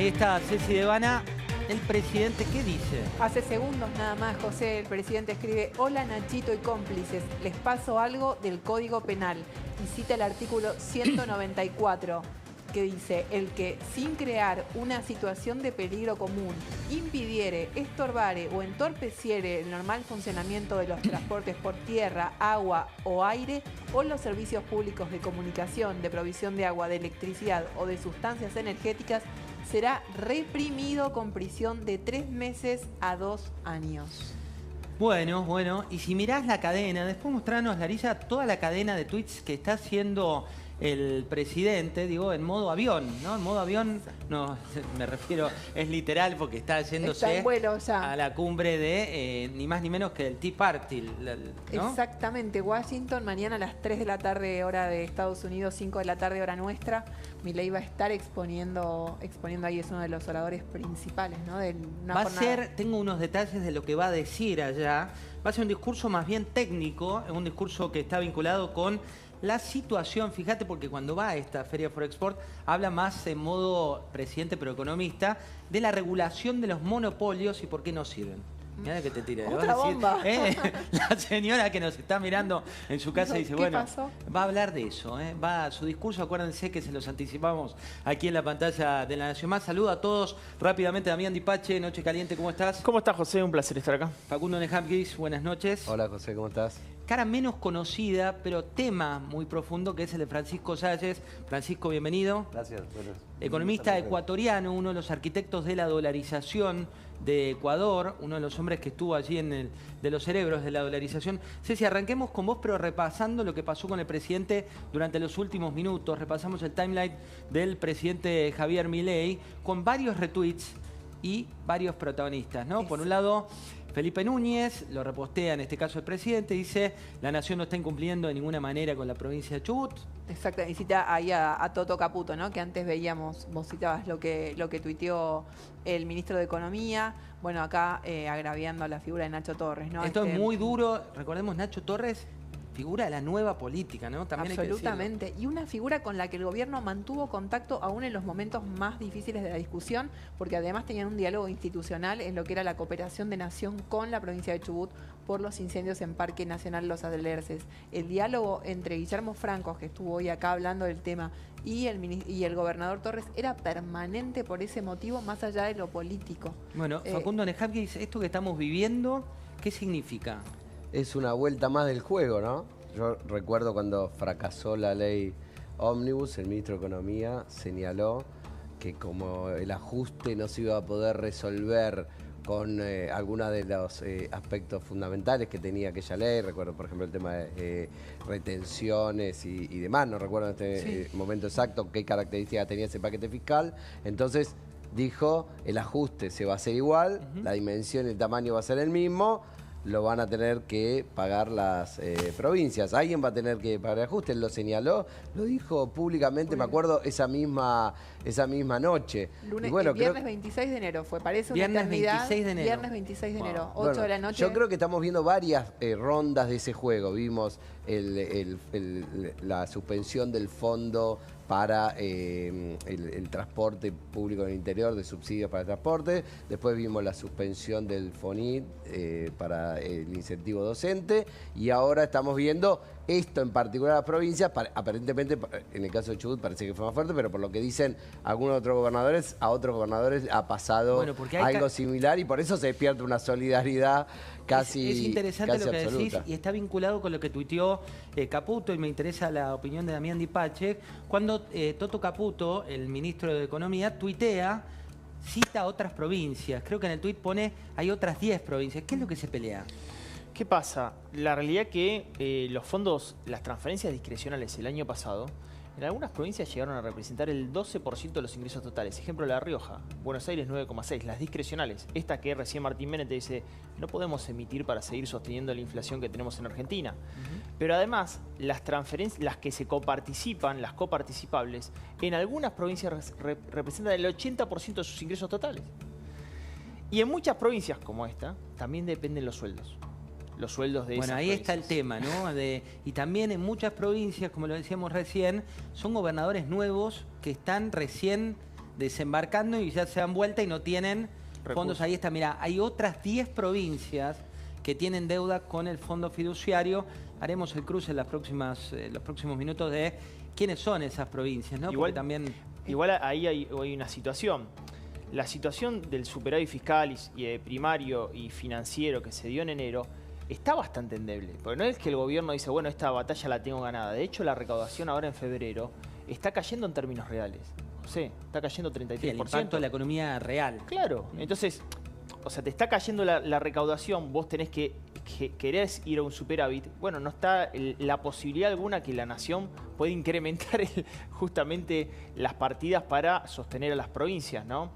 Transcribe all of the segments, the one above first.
Ahí está Ceci Devana. ¿El presidente qué dice? Hace segundos nada más, José, el presidente escribe: hola Nachito y cómplices, les paso algo del Código Penal. Y cita el artículo 194, que dice: el que, sin crear una situación de peligro común, impidiere, estorbare o entorpeciere el normal funcionamiento de los transportes por tierra, agua o aire, o los servicios públicos de comunicación, de provisión de agua, de electricidad o de sustancias energéticas, será reprimido con prisión de 3 meses a 2 años. Bueno, y si mirás la cadena, después mostrarnos, Larissa, toda la cadena de tweets que está haciendo el presidente, digo, en modo avión, ¿no? En modo avión, no, me refiero, es literal porque está yéndose Está en vuelo ya a la cumbre de ni más ni menos que el Tea Party, ¿no? Exactamente, Washington, mañana a las 3 de la tarde, hora de Estados Unidos, 5 de la tarde, hora nuestra. Milei va a estar exponiendo ahí, es uno de los oradores principales, ¿no? Va a ser, tengo unos detalles de lo que va a decir allá, va a ser un discurso más bien técnico, un discurso que está vinculado con la situación. Fíjate, porque cuando va a esta Feria Forexport habla más en modo presidente pero economista de la regulación de los monopolios y por qué no sirven. Mirá que te tira. Otra bomba. La señora que nos está mirando en su casa dice, ¿Qué pasó? va a hablar de eso. Va a su discurso, acuérdense que se los anticipamos aquí en la pantalla de La Nación Más. Saludo a todos rápidamente. Damián Dipache, Noche Caliente, ¿cómo estás? ¿Cómo estás, José? Un placer estar acá. Facundo Nejamkis, buenas noches. Hola, José, ¿cómo estás? Cara menos conocida, pero tema muy profundo, que es el de Francisco Salles. Francisco, bienvenido. Gracias. Economista ecuatoriano, uno de los arquitectos de la dolarización de Ecuador, uno de los hombres que estuvo allí de los cerebros de la dolarización. Ceci, arranquemos con vos, pero repasando lo que pasó con el presidente durante los últimos minutos. Repasamos el timeline del presidente Javier Milei con varios retweets y varios protagonistas, ¿no? Por un lado, Felipe Núñez lo repostea, en este caso el presidente, dice: la nación no está incumpliendo de ninguna manera con la provincia de Chubut. Exacto, y cita ahí a Toto Caputo, ¿no? Que antes veíamos, vos citabas lo que tuiteó el ministro de Economía, bueno, acá agraviando a la figura de Nacho Torres, ¿no? Esto es muy duro, recordemos, Nacho Torres, figura de la nueva política, ¿no? También absolutamente, y una figura con la que el gobierno mantuvo contacto aún en los momentos más difíciles de la discusión, porque además tenían un diálogo institucional en lo que era la cooperación de nación con la provincia de Chubut por los incendios en Parque Nacional Los Alerces. El diálogo entre Guillermo Francos, que estuvo hoy acá hablando del tema, y el gobernador Torres era permanente por ese motivo, más allá de lo político. Bueno, Facundo Nejamkis, esto que estamos viviendo, ¿qué significa? Es una vuelta más del juego, ¿no? Yo recuerdo cuando fracasó la ley Ómnibus, el ministro de Economía señaló que como el ajuste no se iba a poder resolver con algunos de los aspectos fundamentales que tenía aquella ley, recuerdo por ejemplo el tema de retenciones y demás, no recuerdo en este momento exacto qué características tenía ese paquete fiscal, entonces dijo el ajuste se va a hacer igual, la dimensión y el tamaño va a ser el mismo, lo van a tener que pagar las provincias. Alguien va a tener que pagar el ajuste, él lo señaló, lo dijo públicamente, me acuerdo, esa misma noche. Viernes 26 de enero fue, parece una viernes eternidad. 26 de enero. Viernes 26 de enero, 8 de la noche. Yo creo que estamos viendo varias rondas de ese juego. Vimos la suspensión del fondo para el transporte público en el interior, de subsidios para el transporte. Después vimos la suspensión del FONIT para el incentivo docente. Y ahora estamos viendo esto en particular a las provincias. Aparentemente, en el caso de Chubut parece que fue más fuerte, pero por lo que dicen algunos otros gobernadores, a otros gobernadores ha pasado algo similar y por eso se despierta una solidaridad casi Es interesante casi lo que absoluta. decís y está vinculado con lo que tuiteó Caputo, y me interesa la opinión de Damián Dipache, cuando Toto Caputo, el ministro de Economía, tuitea, cita a otras provincias. Creo que en el tuit pone, hay otras 10 provincias. ¿Qué es lo que se pelea? ¿Qué pasa? La realidad que los fondos, las transferencias discrecionales el año pasado, en algunas provincias llegaron a representar el 12% de los ingresos totales. Ejemplo, La Rioja, Buenos Aires 9,6%, las discrecionales. Esta que recién Martín Bennett dice, no podemos emitir para seguir sosteniendo la inflación que tenemos en Argentina. Pero además, las transferencias, las que se coparticipan, las coparticipables, en algunas provincias representan el 80% de sus ingresos totales. Y en muchas provincias como esta, también dependen los sueldos. los sueldos de esas Bueno, ahí está el tema, ¿no? Y también en muchas provincias, como lo decíamos recién, son gobernadores nuevos que están recién desembarcando y ya se dan vuelta y no tienen fondos. Ahí está, mira, hay otras 10 provincias que tienen deuda con el fondo fiduciario. Haremos el cruce en los próximos minutos de quiénes son esas provincias, ¿no? Igual, porque también... igual ahí hay una situación. La situación del superávit fiscal y primario y financiero que se dio en enero está bastante endeble. Porque no es que el gobierno dice, bueno, esta batalla la tengo ganada. De hecho, la recaudación ahora en febrero está cayendo en términos reales. José, está cayendo 33%. Sí, el impacto de la economía real. Claro. Entonces, o sea, te está cayendo la recaudación, vos tenés que querés ir a un superávit. Bueno, no está la posibilidad alguna que la nación pueda incrementar justamente las partidas para sostener a las provincias, ¿no?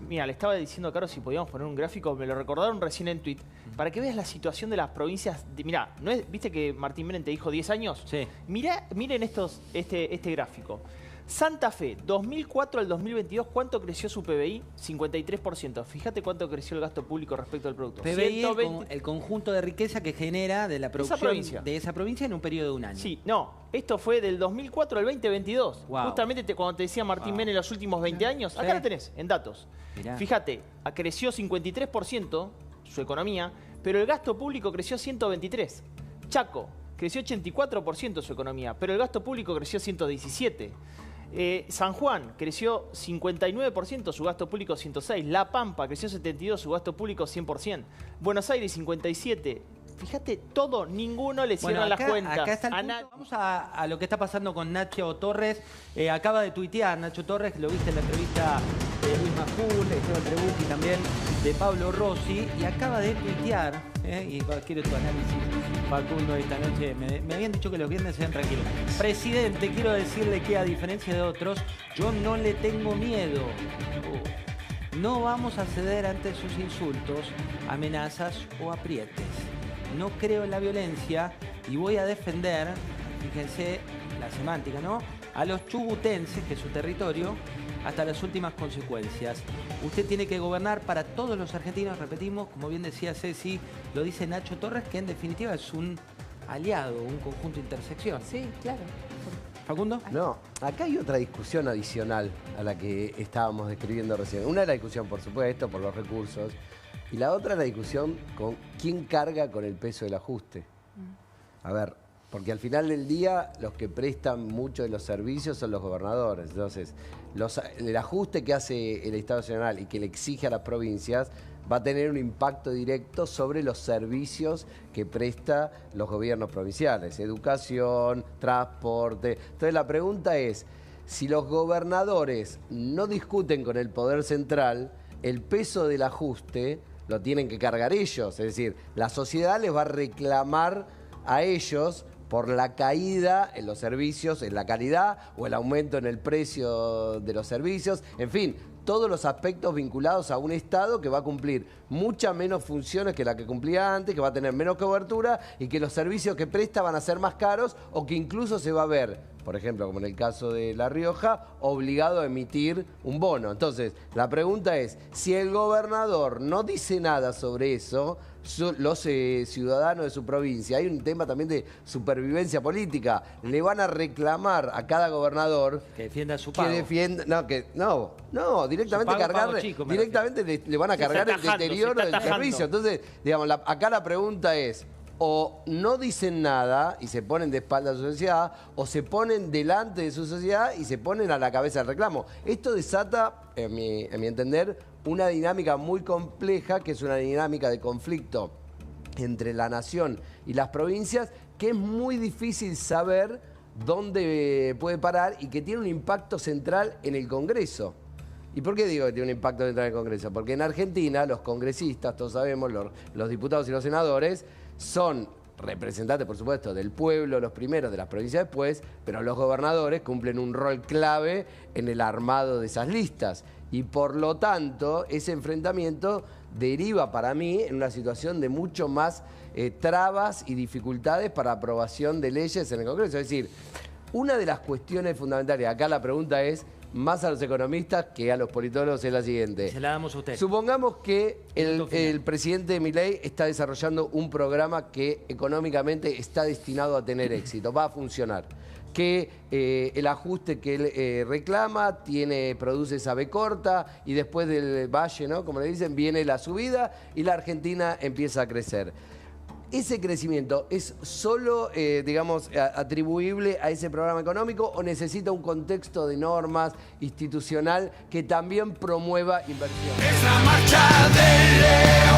Mira, le estaba diciendo a Caro si podíamos poner un gráfico, me lo recordaron recién en tweet, para que veas la situación de las provincias. Mirá, ¿no es, ¿viste que Martín Menem te dijo 10 años? Sí. Miren este gráfico. Santa Fe, 2004 al 2022, ¿cuánto creció su PBI? 53%. Fíjate cuánto creció el gasto público respecto al producto. PBI, 120... el conjunto de riqueza que genera de la producción de esa provincia en un periodo de un año. Sí, no, esto fue del 2004 al 2022. Wow. Justamente cuando te decía Martín Menem los últimos 20 años, acá lo tenés, en datos. Mirá. Fíjate, creció 53% su economía, pero el gasto público creció 123%. Chaco, creció 84% su economía, pero el gasto público creció 117%. San Juan creció 59%, su gasto público 106%. La Pampa creció 72%, su gasto público 100%. Buenos Aires 57%. Fíjate, todo, ninguno le cierra las cuentas. Acá está el punto. Vamos a lo que está pasando con Nacho Torres. Acaba de tuitear Nacho Torres, lo viste en la entrevista de Luis Majul, Esteban Trebucchi también, de Pablo Rossi, y acaba de tuitear, y quiero tu análisis, Facundo, esta noche. Me habían dicho que los viernes sean tranquilos. Presidente, quiero decirle que a diferencia de otros, yo no le tengo miedo. No vamos a ceder ante sus insultos, amenazas o aprietes. No creo en la violencia y voy a defender, fíjense la semántica, ¿no?, a los chubutenses, que es su territorio, hasta las últimas consecuencias. Usted tiene que gobernar para todos los argentinos, repetimos, como bien decía Ceci, lo dice Nacho Torres, que en definitiva es un aliado, un conjunto de intersección. Sí, claro. ¿Facundo? No, acá hay otra discusión adicional a la que estábamos describiendo recién. Una es la discusión, por supuesto, por los recursos. Y la otra es la discusión con quién carga con el peso del ajuste. A ver, porque al final del día los que prestan mucho de los servicios son los gobernadores. Entonces, el ajuste que hace el Estado Nacional y que le exige a las provincias va a tener un impacto directo sobre los servicios que presta los gobiernos provinciales. Educación, transporte. Entonces la pregunta es, si los gobernadores no discuten con el Poder Central, el peso del ajuste lo tienen que cargar ellos. Es decir, la sociedad les va a reclamar a ellos por la caída en los servicios, en la calidad o el aumento en el precio de los servicios. En fin, todos los aspectos vinculados a un Estado que va a cumplir muchas menos funciones que la que cumplía antes, que va a tener menos cobertura y que los servicios que presta van a ser más caros o que incluso se va a ver, por ejemplo, como en el caso de La Rioja, obligado a emitir un bono. Entonces, la pregunta es, si el gobernador no dice nada sobre eso, los ciudadanos de su provincia, hay un tema también de supervivencia política, le van a reclamar a cada gobernador que defienda su pago. Que defienda, no, directamente cargarle, chico, directamente le van a cargar el deterioro del servicio. Entonces, digamos, acá la pregunta es, o no dicen nada y se ponen de espalda a su sociedad, o se ponen delante de su sociedad y se ponen a la cabeza del reclamo. Esto desata, en mi entender, una dinámica muy compleja, que es una dinámica de conflicto entre la nación y las provincias, que es muy difícil saber dónde puede parar y que tiene un impacto central en el Congreso. ¿Y por qué digo que tiene un impacto central en el Congreso? Porque en Argentina los congresistas, todos sabemos, los diputados y los senadores, son representantes, por supuesto, del pueblo, los primeros, de las provincias después, pero los gobernadores cumplen un rol clave en el armado de esas listas. Y por lo tanto, ese enfrentamiento deriva para mí en una situación de mucho más trabas y dificultades para aprobación de leyes en el Congreso. Es decir, una de las cuestiones fundamentales, acá la pregunta es, más a los economistas que a los politólogos, es la siguiente. Se la damos a usted. Supongamos que el presidente Milei está desarrollando un programa que económicamente está destinado a tener éxito, va a funcionar. que el ajuste que él reclama produce esa B corta y después del valle, ¿no? Como le dicen, viene la subida y la Argentina empieza a crecer. ¿Ese crecimiento es solo, digamos, atribuible a ese programa económico o necesita un contexto de normas institucional que también promueva inversión? Es la marcha del león.